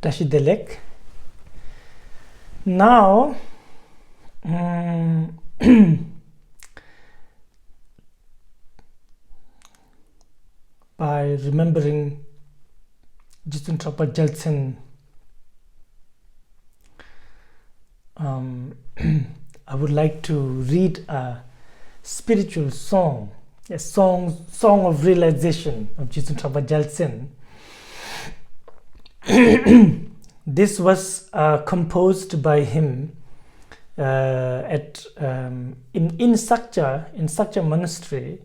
Tashidelek. Now, by remembering Jetsun Trapa Gyaltsen, I would like to read a spiritual song, a song of realization of Jetsun Trapa Gyaltsen. This was composed by him in Sakya monastery,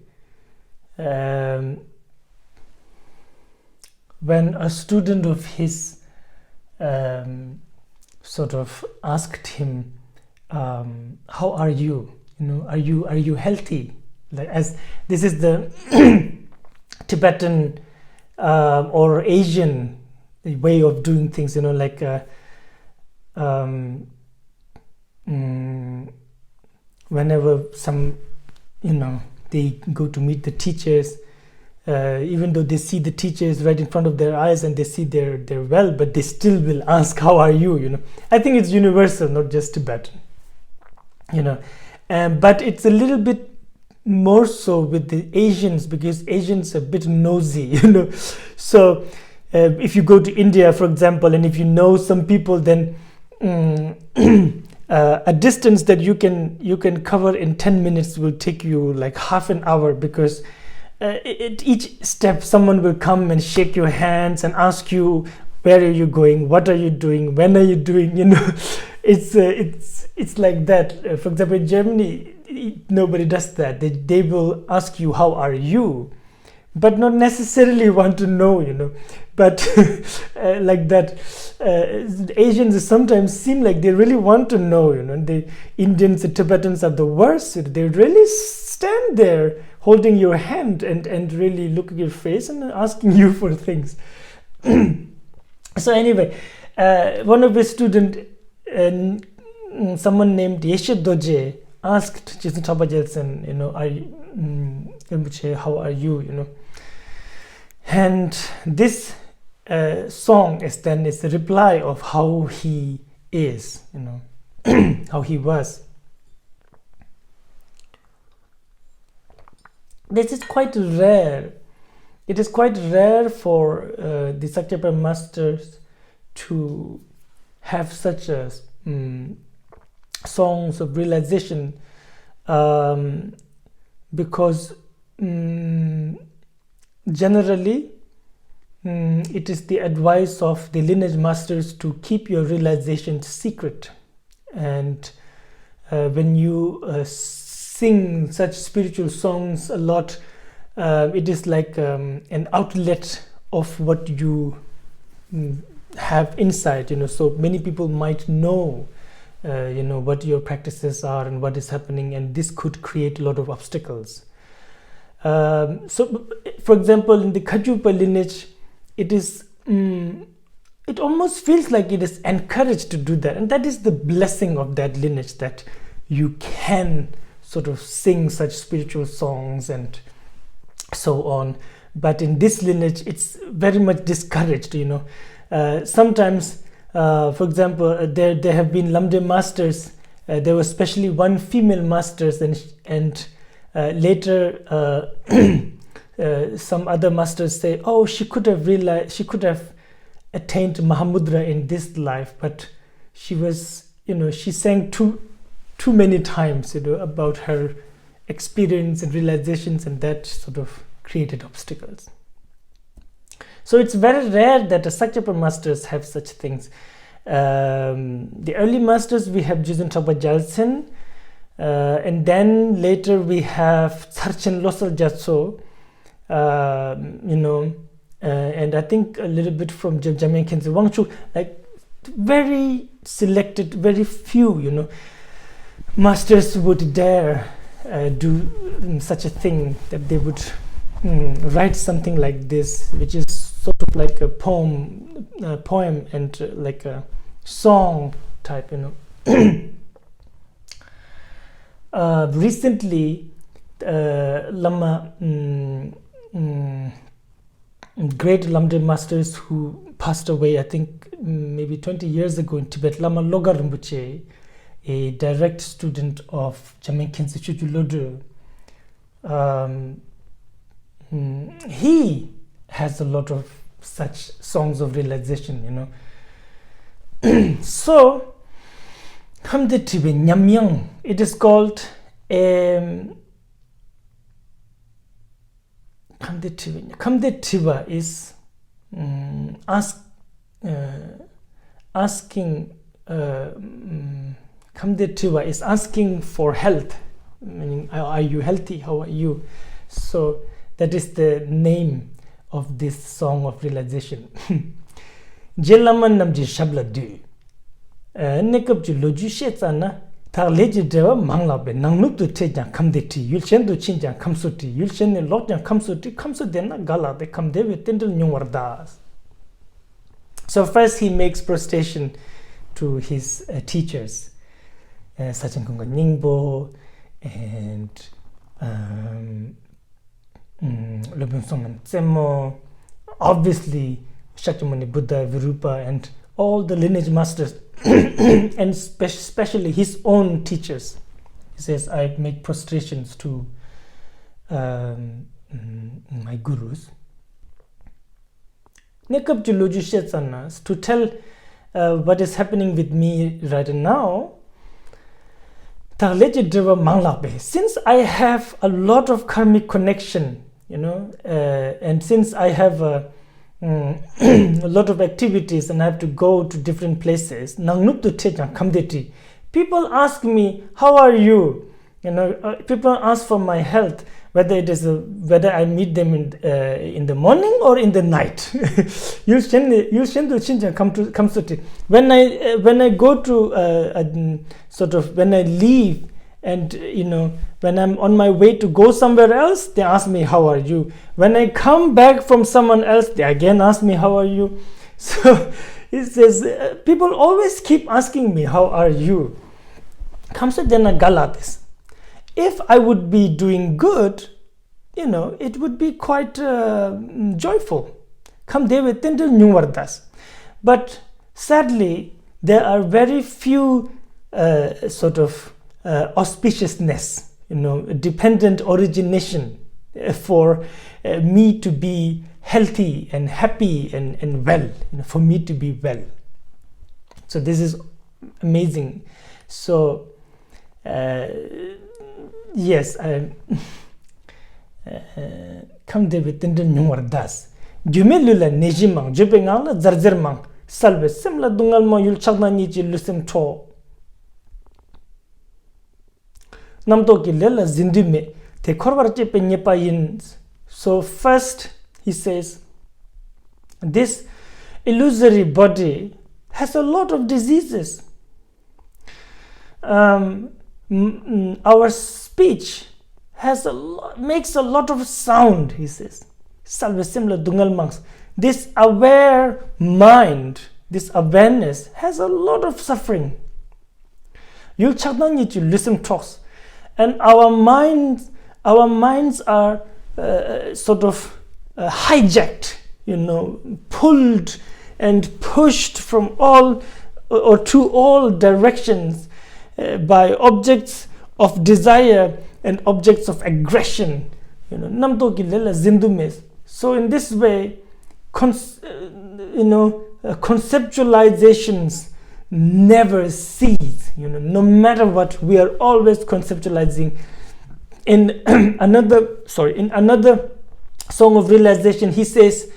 when a student of his sort of asked him, how are you? Are you healthy? Like, as this is the Tibetan or Asian way of doing things, like whenever some, they go to meet the teachers, even though they see the teachers right in front of their eyes and they see they're well, but they still will ask, how are you? I think it's universal, not just Tibetan, but it's a little bit more so with the Asians, because Asians are a bit nosy, so if you go to India, for example, and if you know some people, then a distance that you can cover in 10 minutes will take you like half an hour, because at each step someone will come and shake your hands and ask you, where are you going, what are you doing, when are you doing, it's like that. For example, in Germany, nobody does that. They will ask you, how are you, but not necessarily want to know, but like that. Asians sometimes seem like they really want to know, the Indians, the Tibetans are the worst. They really stand there holding your hand and really look at your face and asking you for things. So anyway, one of his students, someone named Yeshe Doje, asked Jetsun Trapa Gyaltsen, Rinpoche, how are you, And this song is the reply of how he is, how he was. This is quite rare. It is quite rare for the Sakya masters to have such a songs of realization, because generally it is the advice of the lineage masters to keep your realization secret, and when you sing such spiritual songs a lot, it is like an outlet of what you have inside, so many people might know what your practices are and what is happening, and this could create a lot of obstacles. So for example, in the Khajupa lineage, it is it almost feels like it is encouraged to do that, and that is the blessing of that lineage, that you can sort of sing such spiritual songs and so on. But in this lineage, it's very much discouraged. Sometimes, for example, there have been Lamde masters. There was especially one female masters, and later some other masters say, oh, she could have attained Mahamudra in this life, but she was, she sang too many times, about her experience and realizations, and that sort of created obstacles. So it's very rare that the Sakyapa masters have such things. The early masters, we have Jetsun Trapa Gyaltsen, and then later we have Tsarchen Losal Gyatso, and I think a little bit from Jamyang Khyentse Wangchuk, like very selected, very few, masters would dare do such a thing, that they would write something like this, which is sort of like a poem and like a song type, recently Lama great Lamde masters who passed away, I think maybe 20 years ago in Tibet, Lama Loga Rinpoche, a direct student of Jamin Khyentse Chuchu Lodro, he has a lot of such songs of realization, So, Kamde Tibe Nyamyang, it is called Kamde Tiba is asking. Kamde Tiba is asking for health, meaning are you healthy? How are you? So that is the name of this song of realization. Jelaman namji shabla du. Nekab ji loju shetsana. Leji dewa mangla be nangnup tu te jang kamde ti yulchen du chin jang kamsu ti yulchen ne lok jang kamsu dena gala de kamde we tindel nyungwardas. So first he makes prostration to his teachers, Sachin Kunga Ningbo and Lobun Songnam Tsemo, obviously Shakyamuni Buddha, Virupa, and all the lineage masters, and especially his own teachers. He says, I make prostrations to my gurus. Nekab Loju Shetsanas, to tell what is happening with me right now. Since I have a lot of karmic connection, and since I have a lot of activities and I have to go to different places, people ask me, how are you? People ask for my health, whether I meet them in the morning or in the night. When I go to when I leave, and when I'm on my way to go somewhere else, they ask me, how are you? When I come back from someone else, they again ask me, how are you? So it says people always keep asking me, how are you? If I would be doing good, it would be quite joyful. But sadly, there are very few auspiciousness, dependent origination for me to be healthy and happy and well, for me to be well. So this is amazing. So yes, come de with the nuardas. Jumelula nejimang, jupingala, zarzermang, salve, similar dungalmo, you'll chagna niji lusim to. Namtoki lela zindume, te korvarche penyepa yin. So first he says, this illusory body has a lot of diseases. Our speech makes a lot of sound, he says. Salve similar dungal monks. This aware mind, this awareness has a lot of suffering. You'll need to listen talks, and our minds are hijacked, pulled and pushed from all or to all directions by objects of desire and objects of aggression. So in this way, conceptualizations never cease. No matter what, we are always conceptualizing. In another song of realization, he says,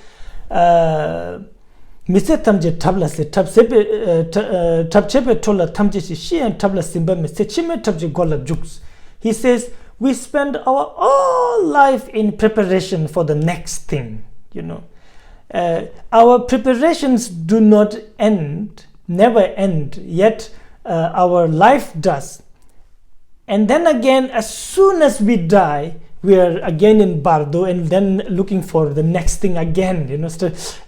Mise tamje tabla se tabchepe tola tamje shi and tabla simba me se chime tabje gola juks. He says, we spend our whole life in preparation for the next thing, Our preparations do not end, never end, yet our life does. And then again, as soon as we die, we are again in bardo and then looking for the next thing again,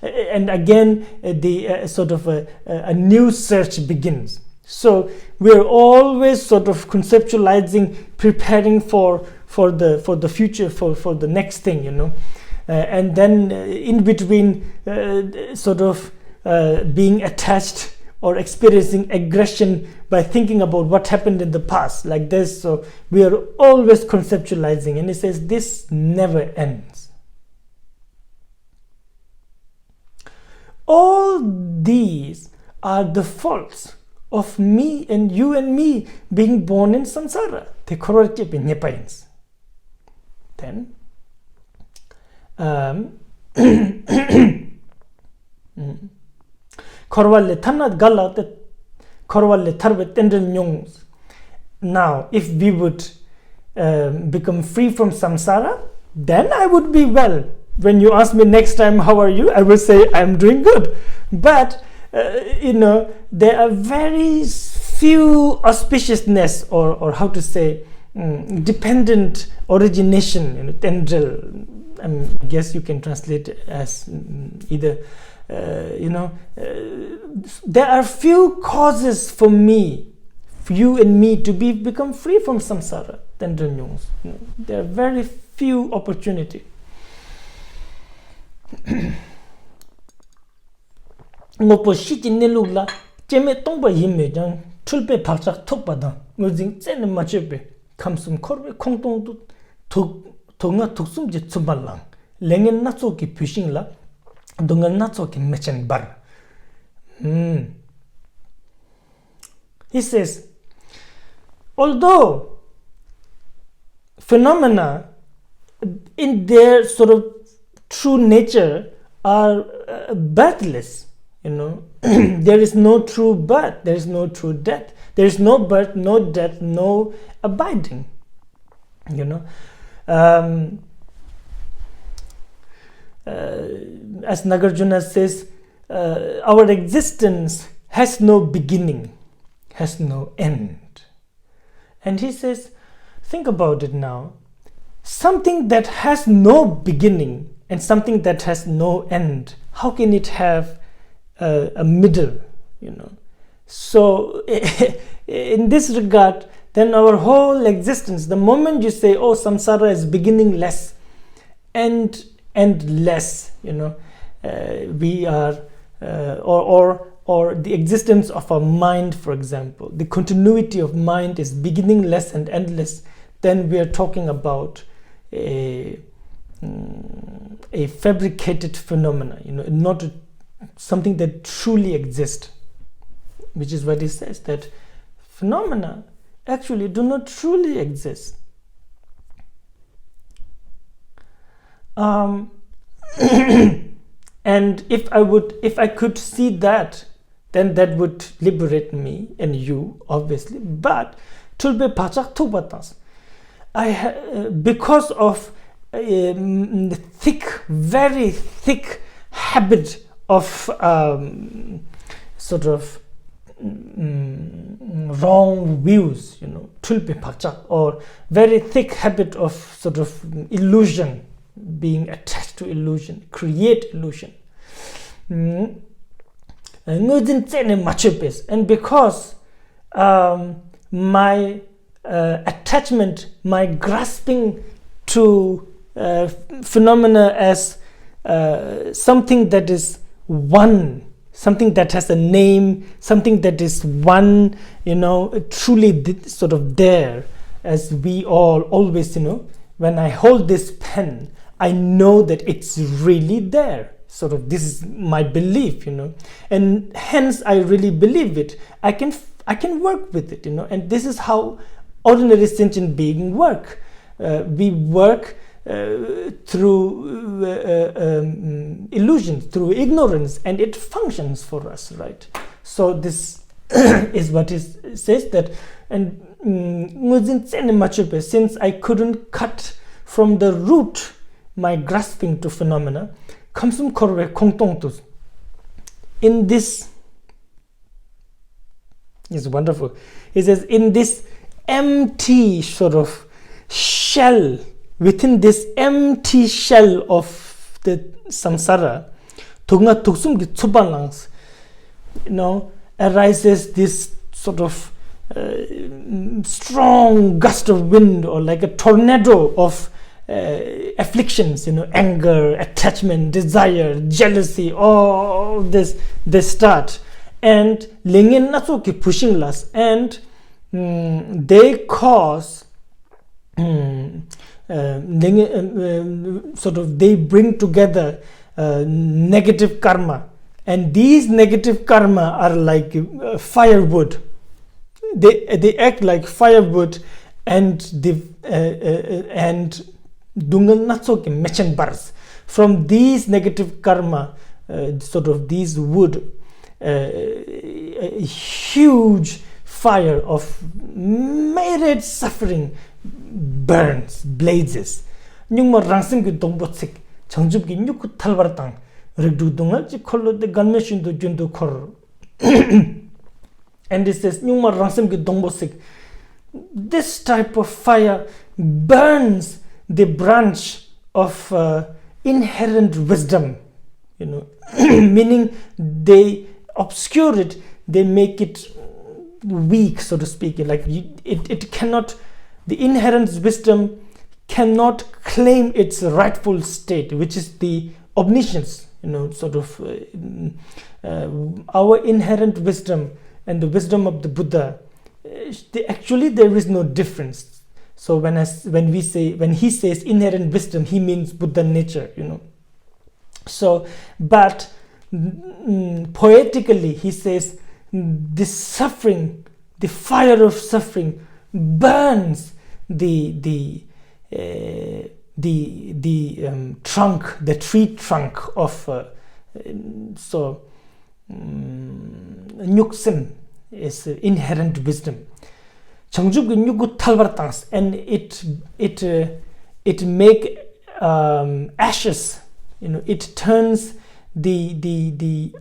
and again a new search begins. So we're always conceptualizing, preparing for the future, for the next thing, and then in between being attached or experiencing aggression by thinking about what happened in the past, like this. So we are always conceptualizing, and he says this never ends. All these are the faults of me and you and me being born in samsara. Then now if we would become free from samsara, then I would be well. When you ask me next time how are you, I will say I'm doing good. But there are very few auspiciousness or how to say dependent origination, tendril. I guess you can translate it as either there are few causes for me, for you and me, to become free from samsara. Tendril. There are very few opportunities. Ngopo shiti nelugla jeme tongba yimme jang tulpe pakchak tokpada ngozing tsene machebe kamsum korbe kongtong tonga toksum je tsumbalang lengen natso ki pushing la donga natso ki mechen bar. He says, although phenomena in their sort of true nature are birthless, there is no true birth, there is no true death, there is no birth, no death, no abiding. As Nagarjuna says, our existence has no beginning, has no end. And he says, think about it now. Something that has no beginning and something that has no end, how can it have a middle? So in this regard, then our whole existence, the moment you say, oh, samsara is beginningless and endless, we are or the existence of our mind, for example, the continuity of mind is beginningless and endless, then we are talking about a fabricated phenomena, not something that truly exists, which is what he says, that phenomena actually do not truly exist. And if I could see that, then that would liberate me and you, obviously. But tulbe pachak tubatas, because of very thick habit of sort of wrong views, tulpe pachak, or very thick habit of sort of illusion, being attached to illusion, create illusion. And because my attachment, my grasping to phenomena as something that is one, something that has a name, something that is one, truly sort of there, as we all always, when I hold this pen, I know that it's really there. Sort of, this is my belief, and hence I really believe it. I can work with it, and this is how ordinary sentient beings work. We work through illusion, through ignorance, and it functions for us, right? So this is what it says, that, and since I couldn't cut from the root my grasping to phenomena, in this is wonderful. It says, in this empty sort of shell, within this empty shell of the samsara, arises this sort of strong gust of wind, or like a tornado of afflictions, anger, attachment, desire, jealousy, all this, they start. And lingen natsuki pushing las, and they cause sort of, they bring together negative karma, and these negative karma are like firewood. They act like firewood, and dungal natsoki mechen bars. From these negative karma, sort of these wood, a huge fire of myriad suffering burns, blazes. Nhưng mà rangsim ki dongbotsik changjub ki nyuk thalbar tang rigdu dungal chi khollo de ganmeshin do jundu khor. And it says nhưng mà rangsim ki dongbotsik, this type of fire burns the branch of inherent wisdom, meaning they obscure it, they make it weak, so to speak. Like it cannot, the inherent wisdom cannot claim its rightful state, which is the omniscience, sort of our inherent wisdom and the wisdom of the Buddha. Actually, there is no difference. So when he says inherent wisdom, he means Buddha nature, So, but poetically, he says the suffering, the fire of suffering, burns the trunk, the tree trunk of Gyaltsen is inherent wisdom. And it make ashes, it turns the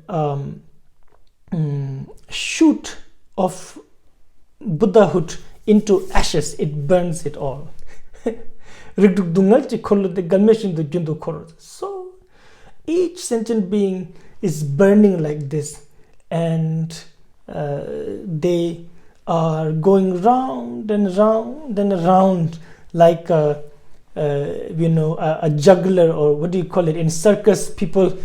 shoot of Buddhahood into ashes. It burns it all. So each sentient being is burning like this, and they are going round and round and around like a juggler, or what do you call it in circus? People,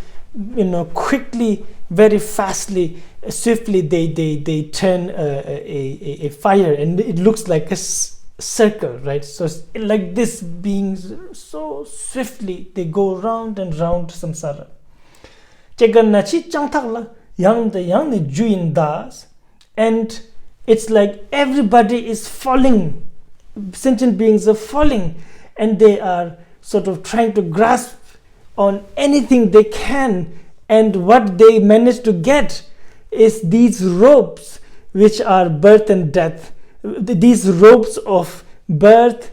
quickly, very fastly, swiftly, they turn a fire, and it looks like a circle, right? So like this, beings so swiftly they go round and round samsara. And it's like everybody is falling, sentient beings are falling, and they are sort of trying to grasp on anything they can, and what they manage to get is these ropes, which are birth and death, these ropes of birth,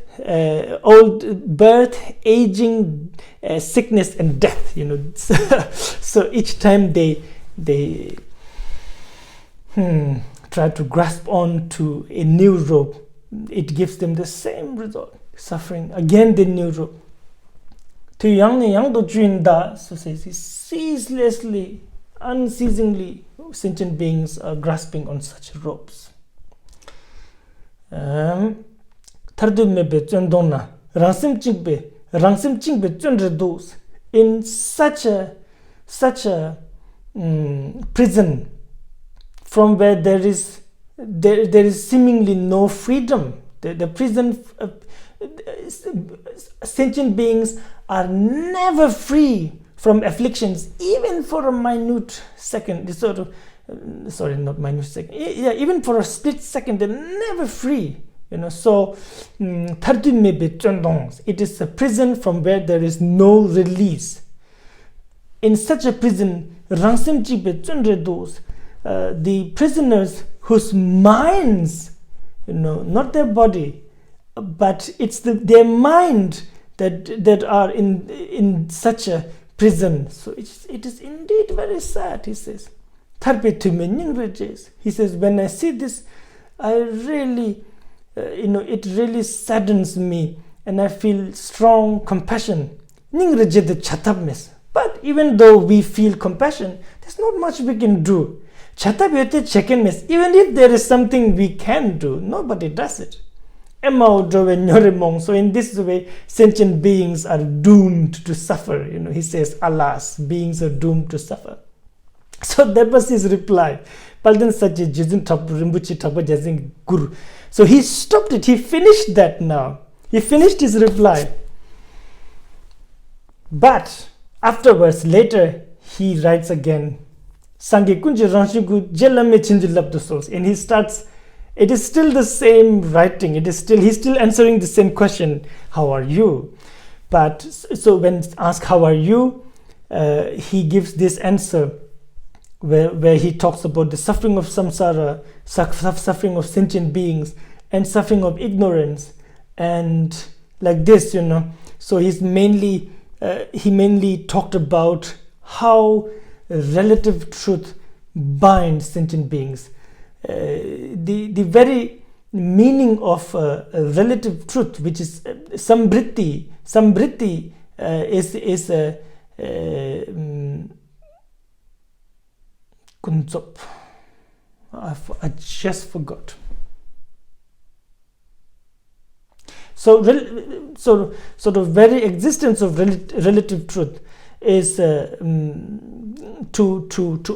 aging, sickness and death, So each time they try to grasp on to a new rope, it gives them the same result, suffering. Again the new rope. To yang do da, so says, ceaselessly, unceasingly, sentient beings are grasping on such ropes. In such a prison, from where there is seemingly no freedom. The prison, sentient beings are never free from afflictions, even for a minute second. Even for a split second, they're never free. So it is a prison from where there is no release. In such a prison, the prisoners whose minds, not their body, but it's their mind that are in such a prison. So it is indeed very sad, he says. He says, when I see this, I really, it really saddens me, and I feel strong compassion. But even though we feel compassion, there's not much we can do. Even if there is something we can do, nobody does it. So in this way, sentient beings are doomed to suffer. He says, alas, beings are doomed to suffer. So that was his reply. So he stopped it. He finished that now. He finished his reply. But afterwards, later, he writes again. And he starts, it is still the same writing. He's still answering the same question, how are you? But so when asked, how are you? He gives this answer where he talks about the suffering of samsara, suffering of sentient beings, and suffering of ignorance, and like this, So he mainly talked about how relative truth binds sentient beings. The very meaning of relative truth, which is sambriti. Sambriti is a kunzop. I just forgot. So the very existence of relative truth is to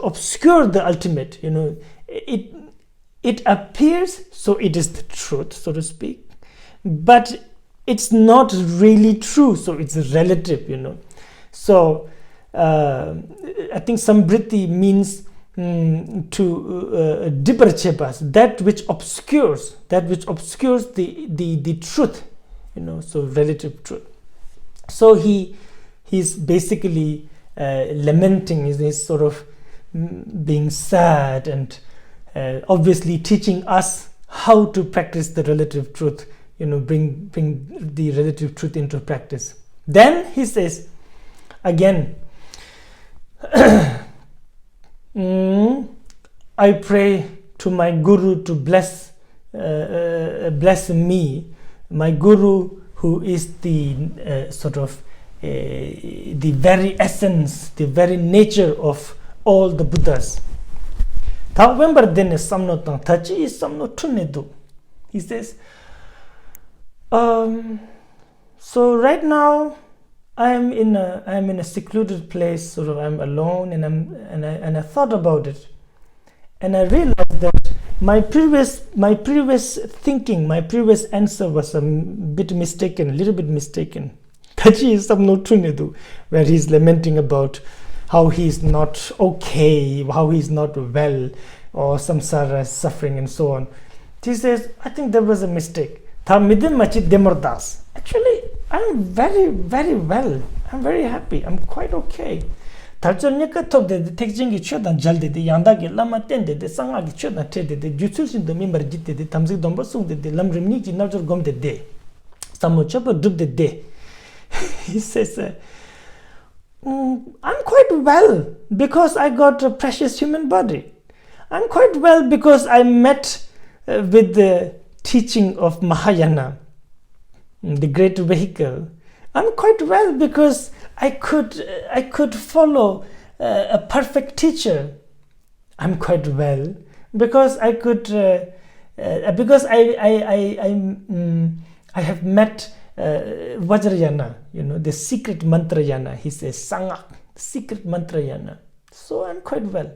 obscure the ultimate. It appears, so it is the truth, so to speak, but it's not really true, so it's relative. So I think sambriti means to diparchepas, that which obscures the truth, so relative truth. So he's basically lamenting, is sort of being sad, and obviously teaching us how to practice the relative truth, bring the relative truth into practice. Then he says again, I pray to my guru to bless me, my guru who is the the very essence, the very nature of all the Buddhas. He says, so right now I am in a secluded place, sort of I'm alone, and I thought about it, and I realized that my previous thinking, my previous answer was a little bit mistaken. Where he's lamenting about how he's not okay, how he's not well, or samsara suffering and so on. He says, I think there was a mistake. Actually, I'm very, very well. I'm very happy. I'm quite okay. He says, I'm quite well because I got a precious human body. I'm quite well because I met with the teaching of Mahayana, the great vehicle. I'm quite well because I could follow a perfect teacher. I'm quite well because I could because I have met Vajrayana, the secret mantrayana. He says Sangha, secret mantrayana. So I'm quite well,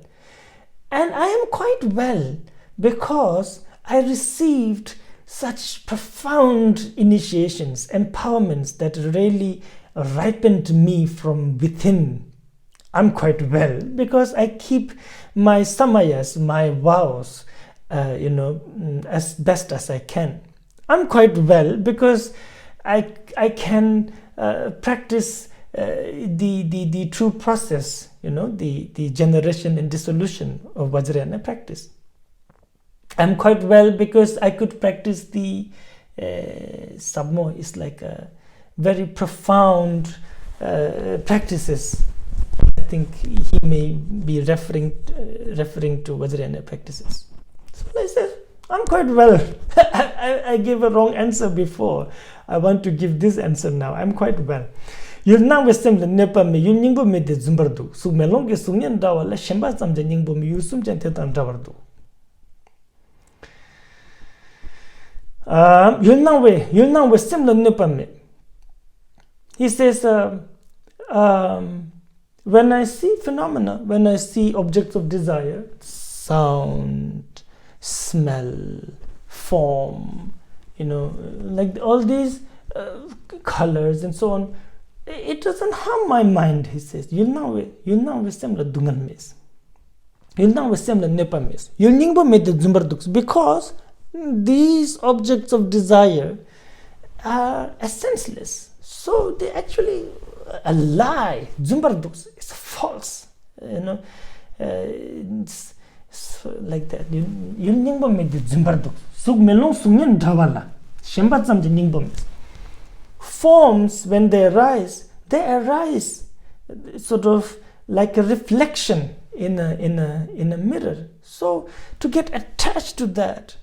and I am quite well because I received such profound initiations, empowerments that really ripened me from within. I'm quite well because I keep my samayas, my vows, as best as I can. I'm quite well because I can practice the true process, the generation and dissolution of Vajrayana practice. I'm quite well because I could practice the Sabmo is like a very profound practices. I think he may be referring to Vajrayana practices. So I said, I'm quite well. I gave a wrong answer before. I want to give this answer now. I'm quite well. You're now with the Nepa me, you ningbo me de Zumbardu. So melonge sunyan dawa la shemba samja ningbo me, you sumjan tetan dawardu. You'll now with similar nipame. He says, when I see phenomena, when I see objects of desire, sound, smell, form, like all these colors and so on, it doesn't harm my mind, he says. You'll now with similar dungan mis. You'll now with similar nipa mis. You'll ningbo made the zumbardux because these objects of desire are senseless. So they actually a lie. Zumbardux is false. It's like that. You'll ningbo made the zumbardux. Sug melong sungen dhavala. Shembat sam ningbo mis. Forms, when they arise sort of like a reflection in a mirror. So to get attached to that,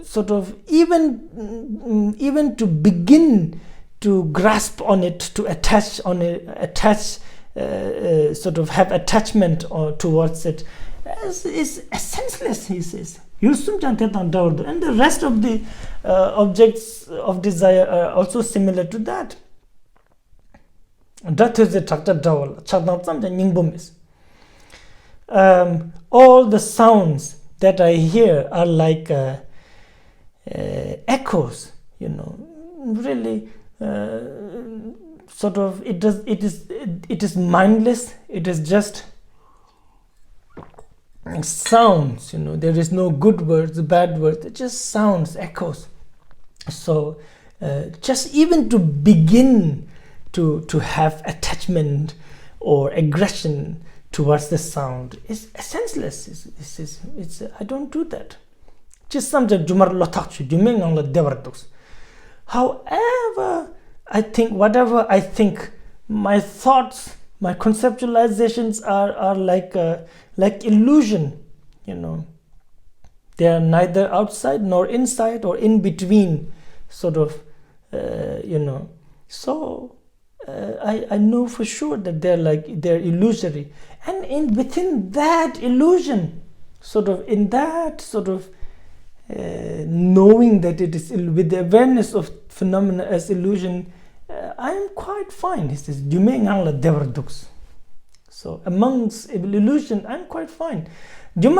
sort of even to begin to grasp on it, to attach on it, sort of have attachment towards it, is senseless, he says. And the rest of the objects of desire are also similar to that. All the sounds that I hear are like echoes, really sort of it is mindless. It is just sounds, there is no good words, bad words, it just sounds, echoes. So just even to begin to have attachment or aggression towards the sound is senseless. It's I don't do that. Just sometimes however I think, whatever I think, my thoughts, my conceptualizations are like illusion, they are neither outside nor inside or in between, sort of, so I know for sure that they're illusory, and within that illusion, in that knowing that it is, with the awareness of phenomena as illusion, I am quite fine. He says, so amongst illusion, I'm quite fine. And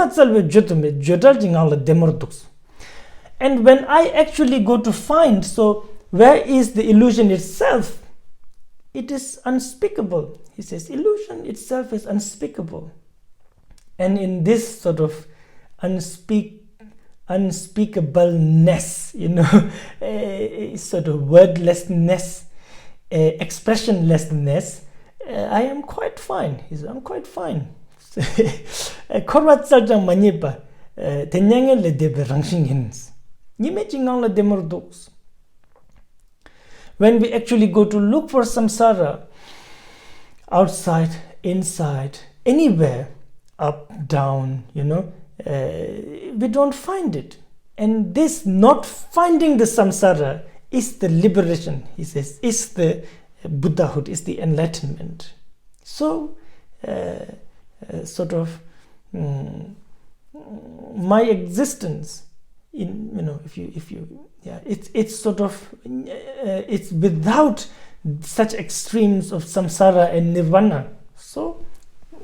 when I actually go to find, so where is the illusion itself? It is unspeakable. He says, illusion itself is unspeakable. And in this sort of unspeakableness, sort of wordlessness, expressionlessness, I am quite fine. He says, I'm quite fine. When we actually go to look for samsara, outside, inside, anywhere, up, down, we don't find it. And this not finding the samsara is the liberation, he says, is the Buddhahood, is the enlightenment. So, my existence in, it's sort of, it's without such extremes of samsara and nirvana. So,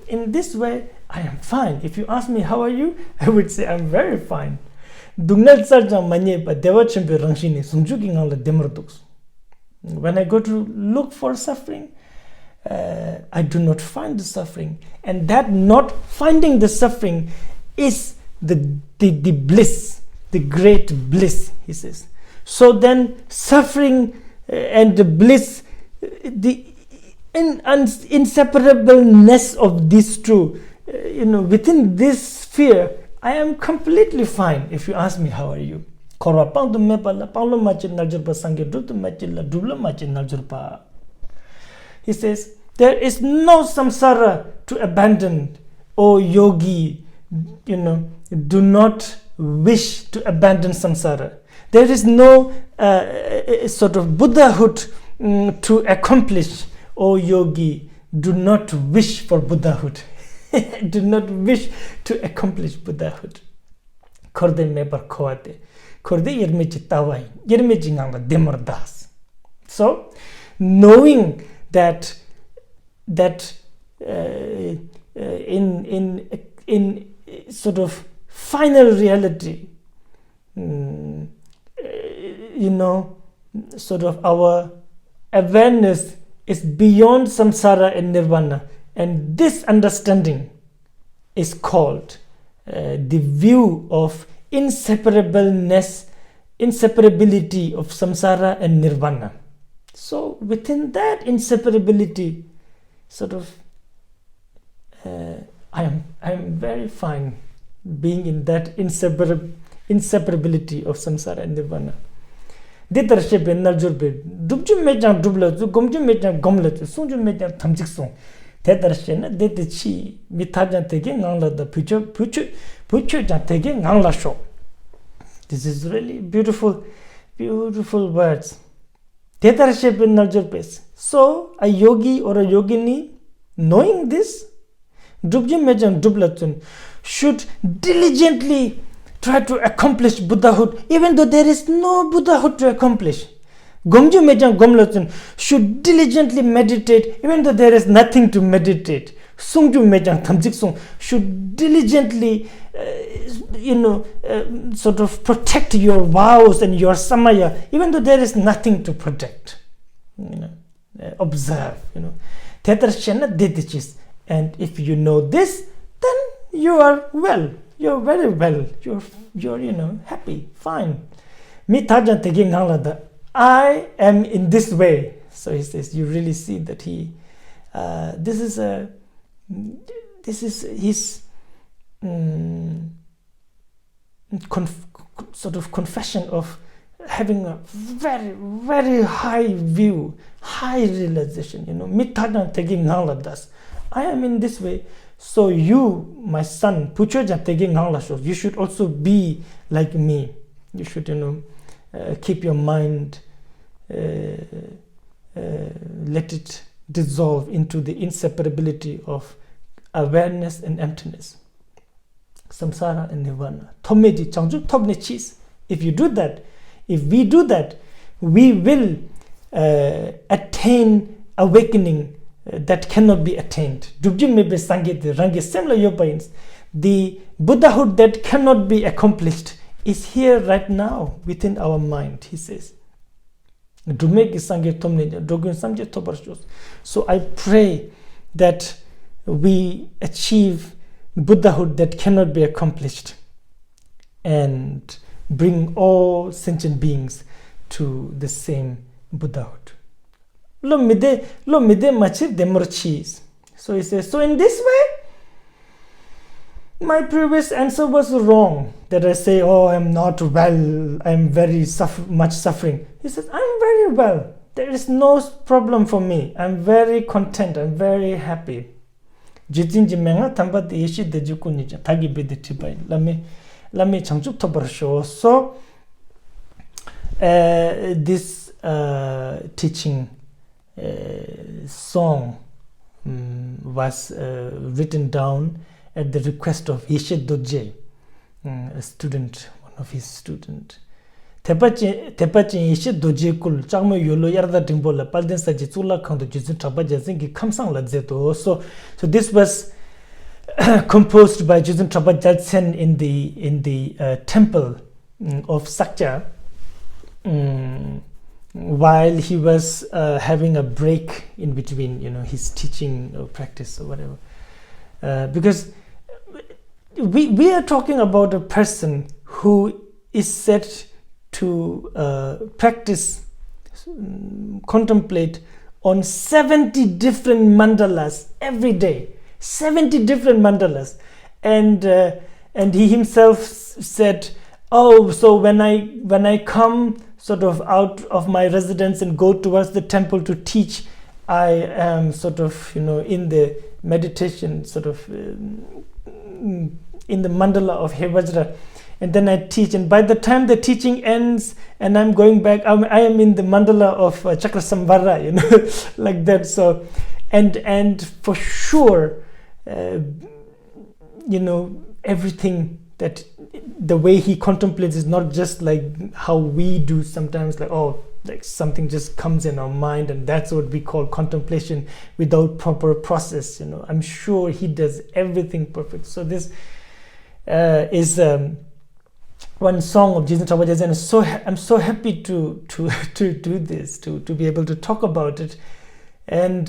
in this way, I am fine. If you ask me, how are you? I would say, I'm very fine. When I go to look for suffering, I do not find the suffering. And that not finding the suffering is the bliss, the great bliss, he says. So then suffering and the bliss, the inseparableness of these two, within this sphere, I am completely fine. If you ask me, how are you? He says, there is no samsara to abandon, O yogi. Do not wish to abandon samsara. There is no sort of Buddhahood to accomplish, O yogi. Do not wish for Buddhahood. Do not wish to accomplish Buddhahood. korde mebar koate korde yermechi tawai yermechi ngangla demardas. So knowing that in sort of final reality, sort of our awareness is beyond samsara and nirvana, and this understanding is called the view of inseparability of samsara and nirvana. So within that inseparability, sort of, I am very fine being in that inseparability of samsara and nirvana. Detarshe ben naljurbe dubju mejang dubla zu gomju mejang gomla zu sungju mejang thamjik song. Detarshe na detachi mithajan tege ngangla da puchu jan tege ngangla sho. This is really beautiful words. Detarshe ben naljurbe. So a yogi or a yogini, knowing this, dubju mejang dubla zu should diligently try to accomplish Buddhahood, even though there is no Buddhahood to accomplish. Gomju mejang gomlotun should diligently meditate, even though there is nothing to meditate. Sungju mejang thamjik sung should diligently, sort of protect your vows and your samaya, even though there is nothing to protect. Observe. And if you know this, then you are well. You're very well. You're happy, fine. I am in this way. So he says, you really see that this is his sort of confession of having a very, very high view, high realization. I am in this way. So you, my son, you should also be like me. You should, keep your mind, let it dissolve into the inseparability of awareness and emptiness. Samsara and nirvana. If you do that, if we do that, we will attain awakening that cannot be attained. The Buddhahood that cannot be accomplished is here right now within our mind, he says. So I pray that we achieve Buddhahood that cannot be accomplished and bring all sentient beings to the same Buddhahood. So he says, so in this way, my previous answer was wrong. That I say, oh, I'm not well, I'm very much suffering. He says, I'm very well. There is no problem for me. I'm very content. I'm very happy. Let me So this teaching song was written down at the request of Yeshe Doje, a student, one of his students. Tepachin Yeshe Doje kul changmo yolo yarda dimbola palden sa jitsula khando jitsun chaba jazingi kamsang la zeto. So this was composed by Jetsun Gyaltsen in the temple of Sakya while he was having a break in between, his teaching or practice or whatever. Because we are talking about a person who is set to practice, contemplate on 70 different mandalas every day. 70 different mandalas, and he himself said, oh, so when I come sort of out of my residence and go towards the temple to teach, I am sort of in the meditation, sort of in the mandala of Hevajra, and then I teach, and by the time the teaching ends and I'm going back, I am in the mandala of Chakrasamvara, like that. So and for sure, everything that the way he contemplates is not just like how we do sometimes, like, oh, like something just comes in our mind and that's what we call contemplation without proper process. I'm sure he does everything perfect. So this is one song of Jetsun Rinpoche, and I'm so happy to do this, to be able to talk about it. And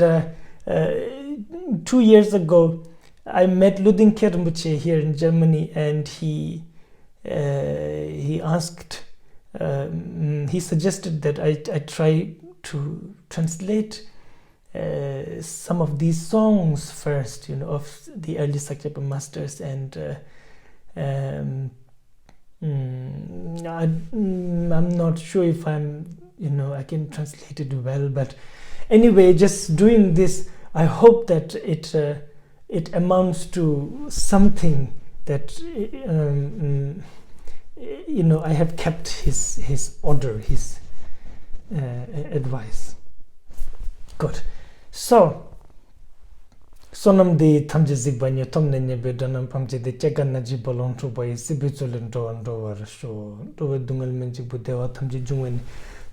2 years ago, I met Ludinke Rinpoche here in Germany, and he asked, he suggested that I try to translate some of these songs first, of the early Sakya masters, and I'm not sure if I can translate it well, but anyway, just doing this, I hope that it amounts to something that I have kept his order, his advice. Good. So sonam de thamje zigbanya tomne nyebe danam pamje de chegan na jibolon to boy sibichulen to ando war so to dungal menji budewa thamje jungwen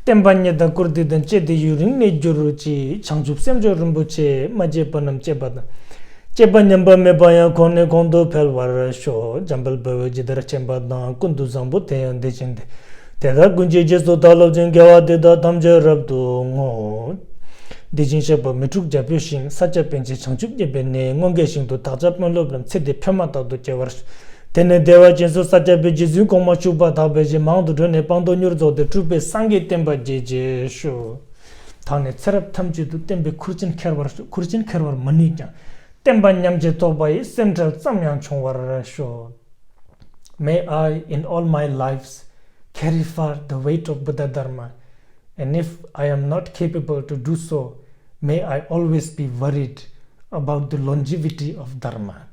tembanya da kurdi dan che de yurin ne joruchi changjup semjo rumbuche maje panam chebada chebanyamba me baya kone kondo pel war so jambal bawe jidara chemba na kundu zambu te ande chinde teda gunje jeso dalo jengawa de da thamje rabdu ngo Dijin Sheba Metruk Japushin, such a pension Changchuk Jebene, Ngongashing to Tajapan Lobram, said the Pamata to Jevers. Tene Deva Jenso such a Bejizu Komachuba Tabeji Mount Rene Pandonurzo, the troop is Sangi Temba JJ show. Tane Serap Tamji to Tembe Kurchin Kerwar Manija. Temba Nyamje Tobai, Central Samyang Chongwar show. May I, in all my lives, carry far the weight of Buddha Dharma. And if I am not capable to do so, may I always be worried about the longevity of Dharma.